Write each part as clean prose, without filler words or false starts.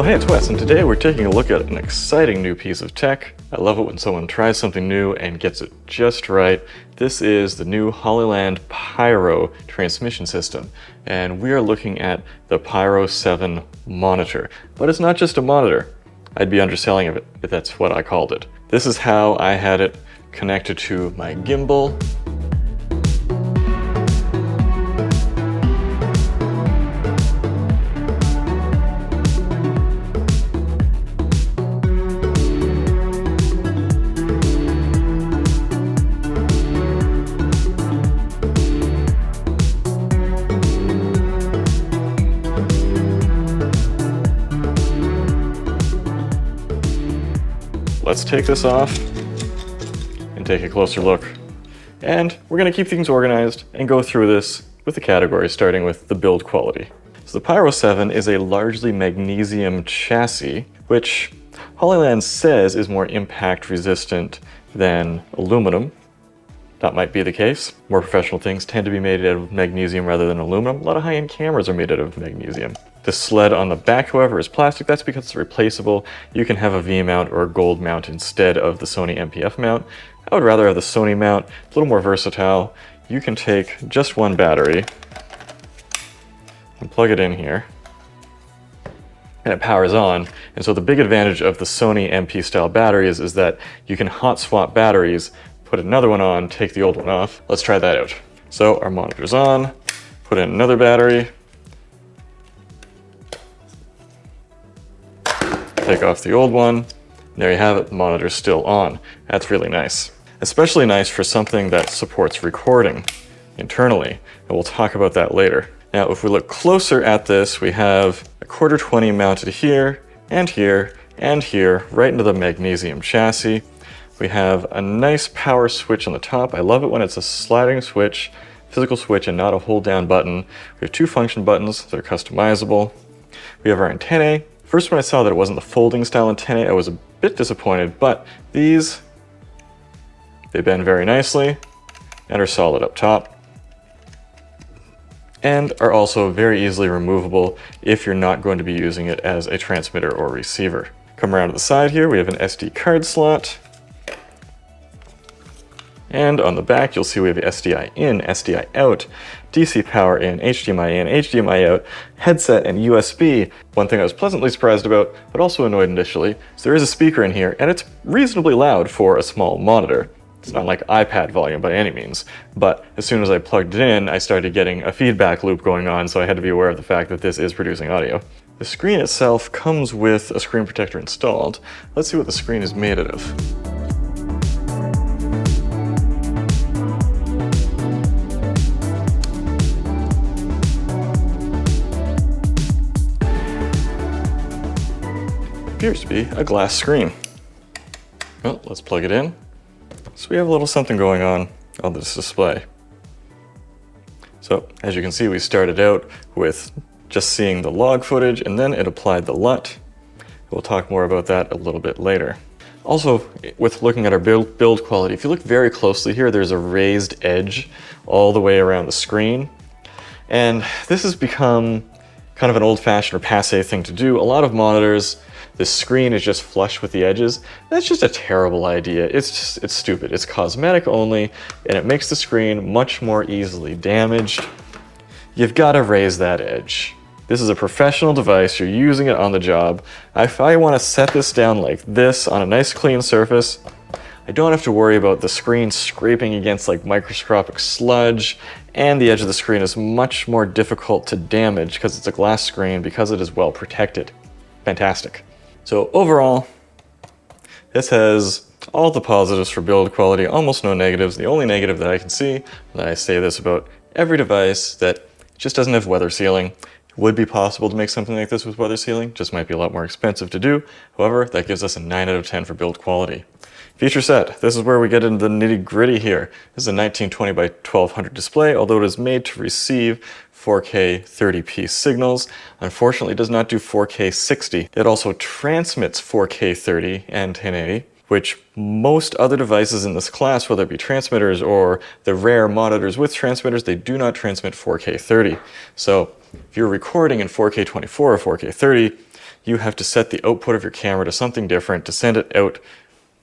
hey, it's Wes, and today we're taking a look at an exciting new piece of tech. I love it when someone tries something new and gets it just right. This is the new Hollyland Pyro transmission system, and we are looking at the Pyro 7 monitor. But it's not just a monitor. I'd be underselling it if that's what I called it. This is how I had it connected to my gimbal. Let's take this off and take a closer look. And we're going to keep things organized and go through this with the categories, starting with the build quality. So the Pyro 7 is a largely magnesium chassis, which Hollyland says is more impact resistant than aluminum. That might be the case. More professional things tend to be made out of magnesium rather than aluminum. A lot of high-end cameras are made out of magnesium. The sled on the back, however, is plastic. That's because it's replaceable. You can have a V-mount or a gold mount instead of the Sony MPF mount. I would rather have the Sony mount. It's a little more versatile. You can take just one battery and plug it in here, and it powers on. And so the big advantage of the Sony MP style batteries is that you can hot swap batteries, put another one on, take the old one off. Let's try that out. So our monitor's on, put in another battery, take off the old one, and there you have it, the monitor's still on. That's really nice. Especially nice for something that supports recording internally, and we'll talk about that later. Now, if we look closer at this, we have a 1/4-20 mounted here, and here, and here, right into the magnesium chassis. We have a nice power switch on the top. I love it when it's a sliding switch, physical switch, and not a hold down button. We have two function buttons that are customizable. We have our antennae. First, when I saw that it wasn't the folding style antennae, I was a bit disappointed, but these, they bend very nicely and are solid up top, and are also very easily removable if you're not going to be using it as a transmitter or receiver. Come around to the side here, we have an SD card slot. And on the back, you'll see we have SDI in, SDI out, DC power in, HDMI out, headset, and USB. One thing I was pleasantly surprised about, but also annoyed initially, is there is a speaker in here, and it's reasonably loud for a small monitor. It's not like iPad volume by any means, but as soon as I plugged it in, I started getting a feedback loop going on, so I had to be aware of the fact that this is producing audio. The screen itself comes with a screen protector installed. Let's see what the screen is made out of. Appears to be a glass screen. Well, let's plug it in. So we have a little something going on this display. So as you can see, we started out with just seeing the log footage, and then it applied the LUT. We'll talk more about that a little bit later. Also, with looking at our build quality, if you look very closely here, there's a raised edge all the way around the screen. And this has become kind of an old-fashioned or passé thing to do. A lot of monitors, the screen is just flush with the edges. That's just a terrible idea. It's stupid. It's cosmetic only, and it makes the screen much more easily damaged. You've got to raise that edge. This is a professional device. You're using it on the job. If I want to set this down like this on a nice clean surface, I don't have to worry about the screen scraping against like microscopic sludge, and the edge of the screen is much more difficult to damage because it's a glass screen, because it is well protected. Fantastic. So overall, this has all the positives for build quality, almost no negatives. The only negative that I can see, and I say this about every device, that just doesn't have weather sealing. It would be possible to make something like this with weather sealing, just might be a lot more expensive to do. However, that gives us a 9 out of 10 for build quality. Feature set, this is where we get into the nitty gritty here. This is a 1920 by 1200 display, although it is made to receive 4K 30p signals. Unfortunately, it does not do 4K 60. It also transmits 4K 30 and 1080, which most other devices in this class, whether it be transmitters or the rare monitors with transmitters, they do not transmit 4K 30. So if you're recording in 4K 24 or 4K 30, you have to set the output of your camera to something different to send it out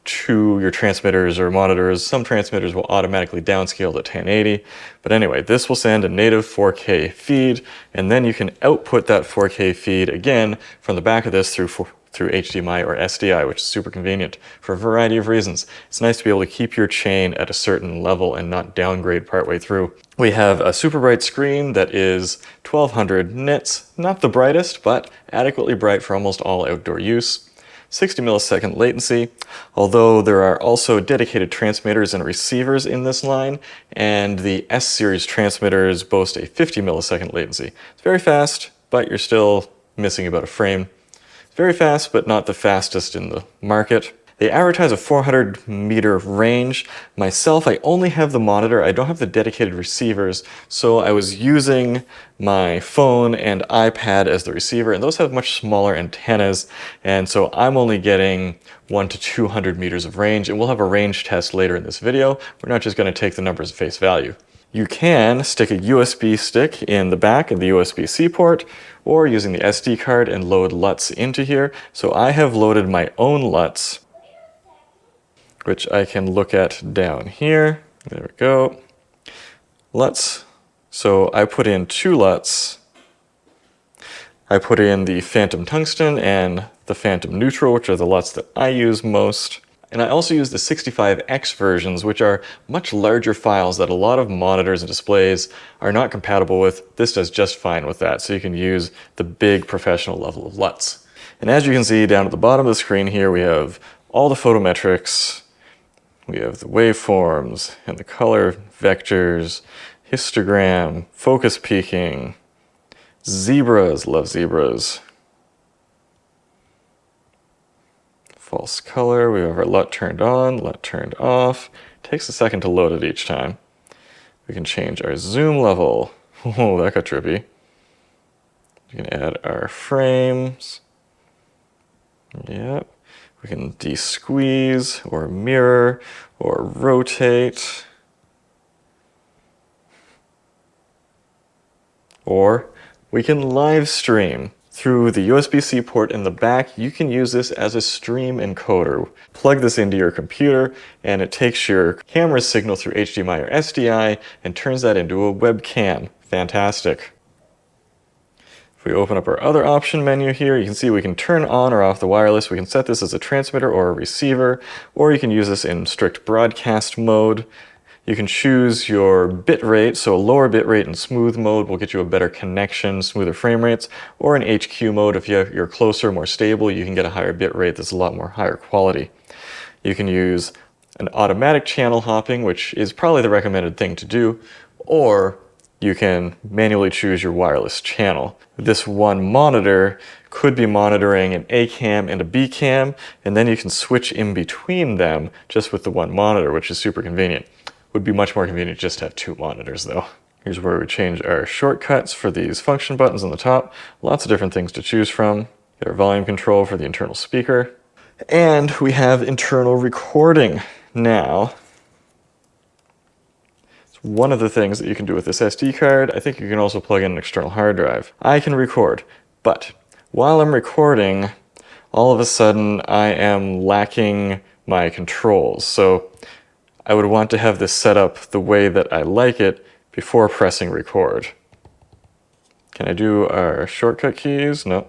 to your transmitters or monitors. Some transmitters will automatically downscale to 1080. But anyway, this will send a native 4K feed, and then you can output that 4K feed again from the back of this through HDMI or SDI, which is super convenient for a variety of reasons. It's nice to be able to keep your chain at a certain level and not downgrade partway through. We have a super bright screen that is 1200 nits, not the brightest, but adequately bright for almost all outdoor use. 60 millisecond latency, although there are also dedicated transmitters and receivers in this line, and the S series transmitters boast a 50 millisecond latency. It's very fast, but you're still missing about a frame. It's very fast, but not the fastest in the market. They advertise a 400 meter range. Myself, I only have the monitor. I don't have the dedicated receivers, so I was using my phone and iPad as the receiver, and those have much smaller antennas, and so I'm only getting 100 to 200 meters of range, and we'll have a range test later in this video. We're not just going to take the numbers at face value. You can stick a USB stick in the back of the USB-C port, or using the SD card and load LUTs into here. So I have loaded my own LUTs, which I can look at down here. There we go. LUTs. So I put in 2 LUTs. I put in the Phantom Tungsten and the Phantom Neutral, which are the LUTs that I use most. And I also use the 65X versions, which are much larger files that a lot of monitors and displays are not compatible with. This does just fine with that, so you can use the big professional level of LUTs. And as you can see down at the bottom of the screen here, we have all the photometrics, we have the waveforms and the color vectors, histogram, focus peaking, zebras, love zebras. False color, we have our LUT turned on, LUT turned off. Takes a second to load it each time. We can change our zoom level. Oh, that got trippy. We can add our frames. Yep. We can de-squeeze or mirror or rotate. Or we can live stream. Through the USB-C port in the back, you can use this as a stream encoder. Plug this into your computer, and it takes your camera signal through HDMI or SDI and turns that into a webcam. Fantastic. If we open up our other option menu here, you can see we can turn on or off the wireless. We can set this as a transmitter or a receiver, or you can use this in strict broadcast mode. You can choose your bit rate, so a lower bit rate in smooth mode will get you a better connection, smoother frame rates, or in HQ mode, if you're closer, more stable, you can get a higher bit rate that's a lot more higher quality. You can use an automatic channel hopping, which is probably the recommended thing to do, or you can manually choose your wireless channel. This one monitor could be monitoring an A cam and a B cam, and then you can switch in between them just with the one monitor, which is super convenient. Would be much more convenient just to have 2 monitors though. Here's where we change our shortcuts for these function buttons on the top. Lots of different things to choose from. Get our volume control for the internal speaker. And we have internal recording now. It's one of the things that you can do with this SD card. I think you can also plug in an external hard drive. I can record, but while I'm recording, all of a sudden I am lacking my controls. So I would want to have this set up the way that I like it before pressing record. Can I do our shortcut keys? No.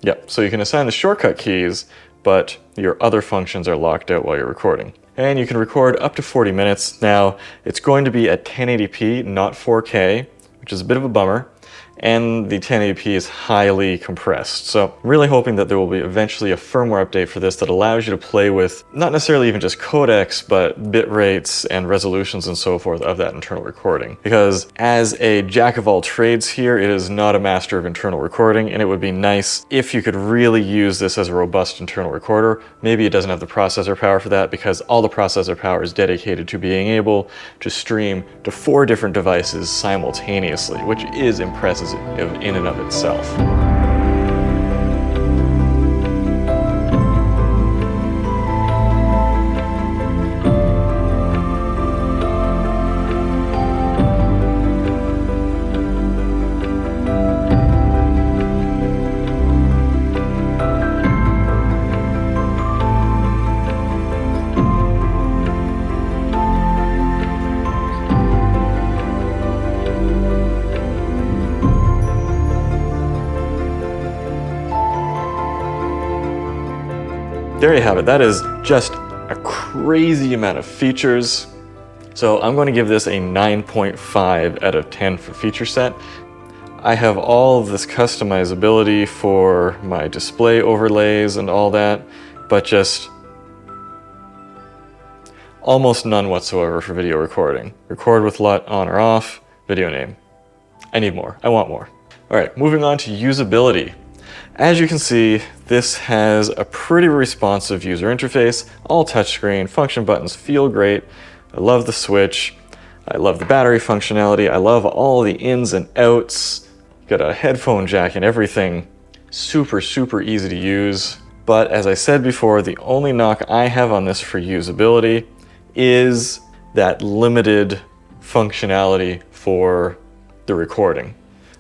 Yep, so you can assign the shortcut keys, but your other functions are locked out while you're recording. And you can record up to 40 minutes. Now, it's going to be at 1080p, not 4K, which is a bit of a bummer. And the 1080p is highly compressed. So I'm really hoping that there will be eventually a firmware update for this that allows you to play with not necessarily even just codecs, but bit rates and resolutions and so forth of that internal recording. Because as a jack of all trades here, it is not a master of internal recording, and it would be nice if you could really use this as a robust internal recorder. Maybe it doesn't have the processor power for that, because all the processor power is dedicated to being able to stream to 4 different devices simultaneously, which is impressive in and of itself. there you have it. That is just a crazy amount of features. So I'm going to give this a 9.5 out of 10 for feature set. I have all of this customizability for my display overlays and all that, but just almost none whatsoever for video recording. Record with LUT on or off, video name. I need more, I want more. All right, moving on to usability. As you can see, this has a pretty responsive user interface, all touchscreen, function buttons feel great. I love the switch, I love the battery functionality, I love all the ins and outs. Got a headphone jack and everything. Super, super easy to use. But as I said before, the only knock I have on this for usability is that limited functionality for the recording.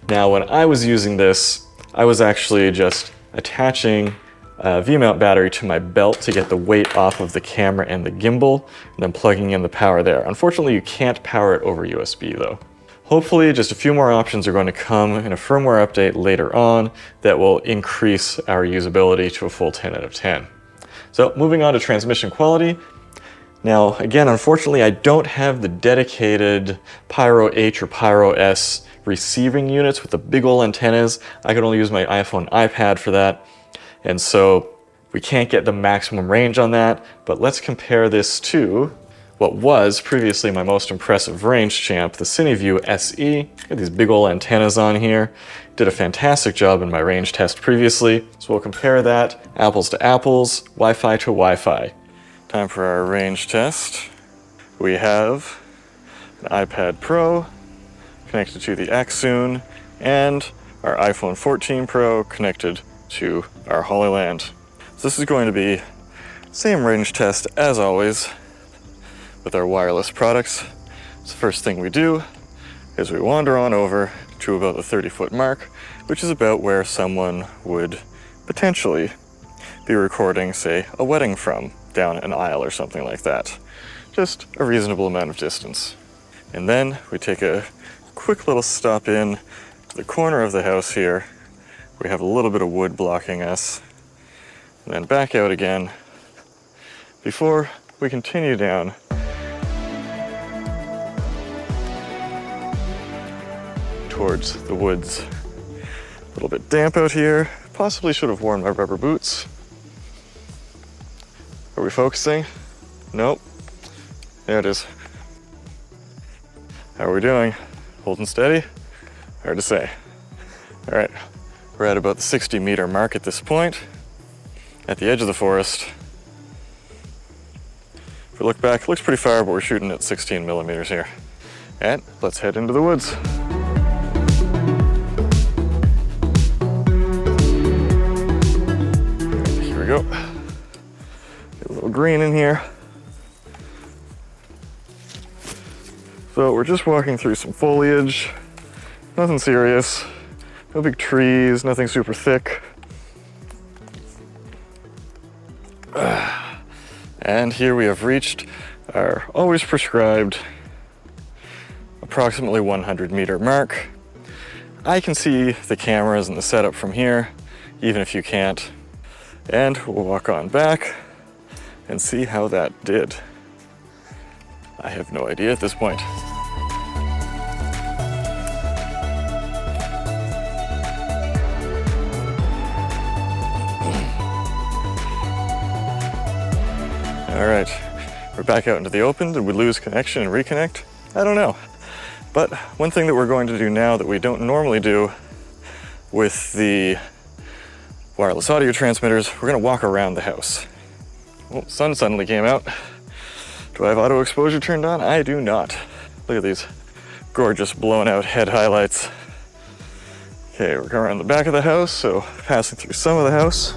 Now, when I was using this, I was actually just attaching a V-mount battery to my belt to get the weight off of the camera and the gimbal, and then plugging in the power there. Unfortunately, you can't power it over USB though. Hopefully, just a few more options are going to come in a firmware update later on that will increase our usability to a full 10 out of 10. So moving on to transmission quality. Now, again, unfortunately, I don't have the dedicated Pyro H or Pyro S receiving units with the big ol' antennas. I could only use my iPhone iPad for that. And so we can't get the maximum range on that, but let's compare this to what was previously my most impressive range champ, the CineView SE. Got these big ol' antennas on here. Did a fantastic job in my range test previously. So we'll compare that, apples to apples, Wi-Fi to Wi-Fi. Time for our range test. We have an iPad Pro connected to the Xsoon and our iPhone 14 Pro connected to our Hollyland. So this is going to be same range test as always with our wireless products. So the first thing we do is we wander on over to about the 30-foot mark, which is about where someone would potentially be recording, say, a wedding from, down an aisle or something like that. Just a reasonable amount of distance. And then we take a quick little stop in to the corner of the house here. We have a little bit of wood blocking us. And then back out again before we continue down towards the woods. A little bit damp out here. Possibly should have worn my rubber boots. Are we focusing? Nope. There it is. How are we doing? Holding steady? Hard to say. All right, we're at about the 60-meter mark at this point, at the edge of the forest. If we look back, it looks pretty far, but we're shooting at 16 millimeters here. And let's head into the woods. Here we go. Get a little green in here. So we're just walking through some foliage, nothing serious, no big trees, nothing super thick. And here we have reached our always prescribed approximately 100-meter mark. I can see the cameras and the setup from here, even if you can't. And we'll walk on back and see how that did. I have no idea at this point. All right, we're back out into the open. Did we lose connection and reconnect? I don't know. But one thing that we're going to do now that we don't normally do with the wireless audio transmitters, we're gonna walk around the house. Oh, sun suddenly came out. Do I have auto exposure turned on? I do not. Look at these gorgeous blown out head highlights. Okay, we're going around the back of the house, so passing through some of the house.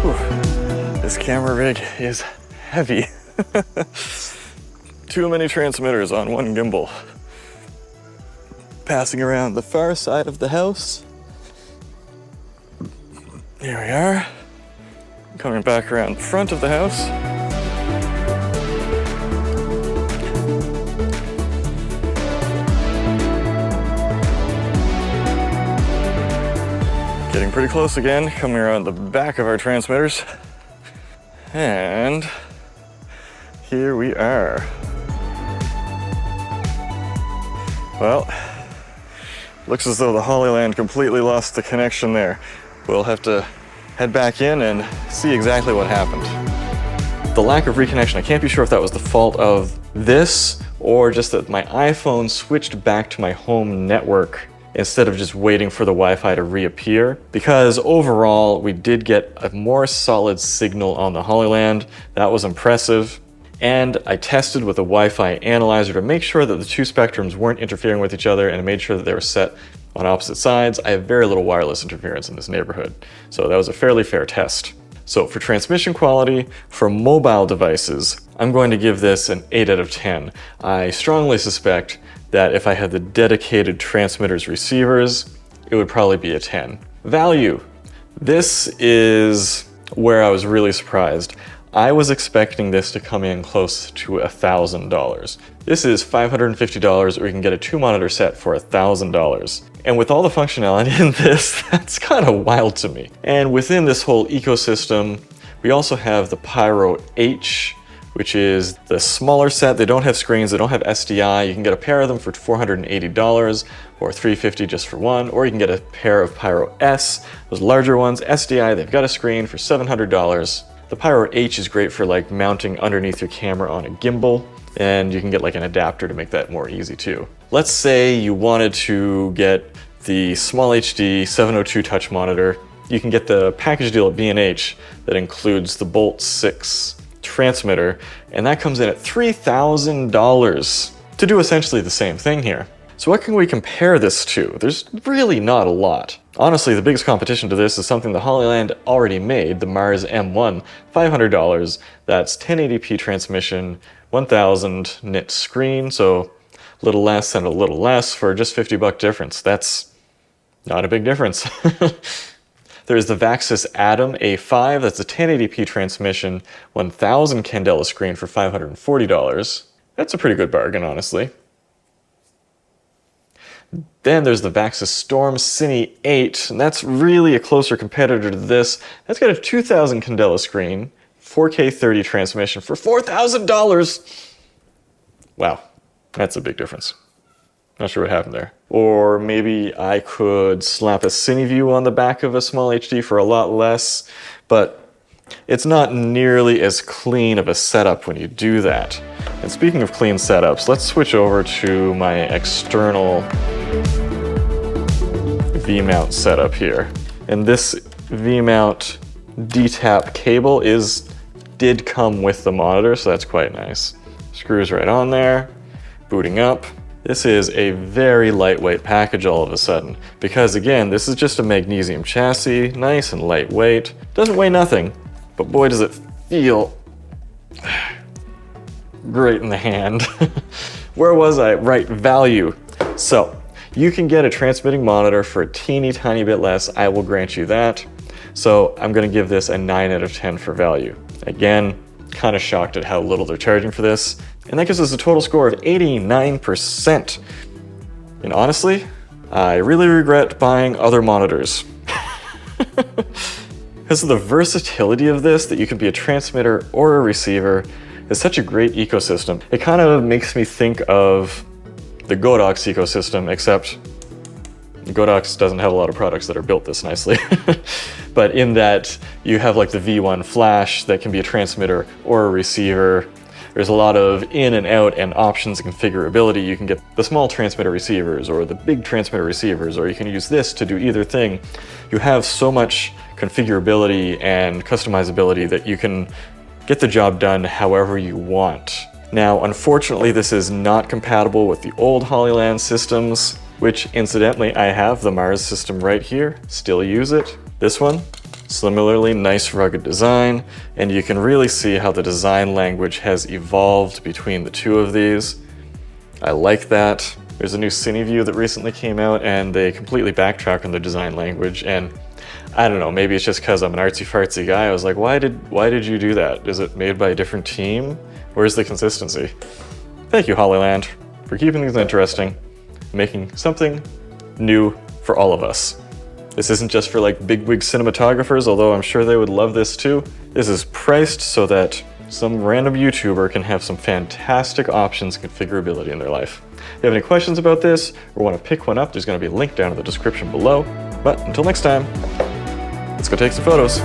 Whew. This camera rig is heavy. Too many transmitters on one gimbal. Passing around the far side of the house. Here we are. Coming back around the front of the house. Getting pretty close again, coming around the back of our transmitters. And here we are. Well, looks as though the Hollyland completely lost the connection there. We'll have to head back in and see exactly what happened. The lack of reconnection, I can't be sure if that was the fault of this or just that my iPhone switched back to my home network instead of just waiting for the Wi-Fi to reappear. Because overall, we did get a more solid signal on the Hollyland. That was impressive. And I tested with a Wi-Fi analyzer to make sure that the two spectrums weren't interfering with each other, and I made sure that they were set on opposite sides. I have very little wireless interference in this neighborhood, so that was a fairly fair test. So for transmission quality, for mobile devices, I'm going to give this an 8 out of 10. I strongly suspect that if I had the dedicated transmitters receivers, it would probably be a 10. Value. This is where I was really surprised. I was expecting this to come in close to $1,000. This is $550, or you can get a 2-monitor set for $1,000. And with all the functionality in this, that's kind of wild to me. And within this whole ecosystem, we also have the Pyro H, which is the smaller set. They don't have screens, they don't have SDI. You can get a pair of them for $480 or $350 just for one, or you can get a pair of Pyro S, those larger ones, SDI, they've got a screen for $700. The Pyro H is great for like mounting underneath your camera on a gimbal, and you can get like an adapter to make that more easy too. Let's say you wanted to get the Small HD 702 touch monitor. You can get the package deal at B&H that includes the Bolt 6 transmitter, and that comes in at $3,000 to do essentially the same thing here. So what can we compare this to? There's really not a lot. Honestly, the biggest competition to this is something the Hollyland already made, the Mars M1, $500. That's 1080p transmission, 1000 nit screen, so a little less and a little less for just $50 difference. That's not a big difference. There's the Vaxis Atom A5, that's a 1080p transmission, 1000 candela screen for $540. That's a pretty good bargain, honestly. Then there's the Vaxis Storm Cine 8, and that's really a closer competitor to this. That's got a 2000 candela screen, 4K 30 transmission for $4,000. Wow, that's a big difference. Not sure what happened there. Or maybe I could slap a CineView on the back of a Small HD for a lot less, but it's not nearly as clean of a setup when you do that. And speaking of clean setups, let's switch over to my external V-mount setup here. And this V-mount D-tap cable did come with the monitor, so that's quite nice. Screws right on there, booting up. This is a very lightweight package all of a sudden, because again, this is just a magnesium chassis, nice and lightweight. Doesn't weigh nothing, but boy does it feel great in the hand. Where was I? Right, value. So, you can get a transmitting monitor for a teeny tiny bit less, I will grant you that. So I'm gonna give this a 9 out of 10 for value. Again, kind of shocked at how little they're charging for this. And that gives us a total score of 89%. And honestly, I really regret buying other monitors. Because of the versatility of this, that you can be a transmitter or a receiver, is such a great ecosystem. It kind of makes me think of the Godox ecosystem, except Godox doesn't have a lot of products that are built this nicely. But in that, you have like the V1 flash that can be a transmitter or a receiver. There's a lot of in and out and options and configurability. You can get the small transmitter receivers or the big transmitter receivers, or you can use this to do either thing. You have so much configurability and customizability that you can get the job done however you want. Now, unfortunately, this is not compatible with the old Hollyland systems, which incidentally, I have the Mars system right here, still use it. This one, similarly nice rugged design, and you can really see how the design language has evolved between the two of these. I like that. There's a new CineView that recently came out, and they completely backtrack on the design language, and I don't know, maybe it's just because I'm an artsy-fartsy guy. I was like, why did you do that? Is it made by a different team? Where's the consistency? Thank you, Hollyland, for keeping things interesting, making something new for all of us. This isn't just for like bigwig cinematographers, although I'm sure they would love this too. This is priced so that some random YouTuber can have some fantastic options configurability in their life. If you have any questions about this or want to pick one up, there's going to be a link down in the description below. But until next time, let's go take some photos.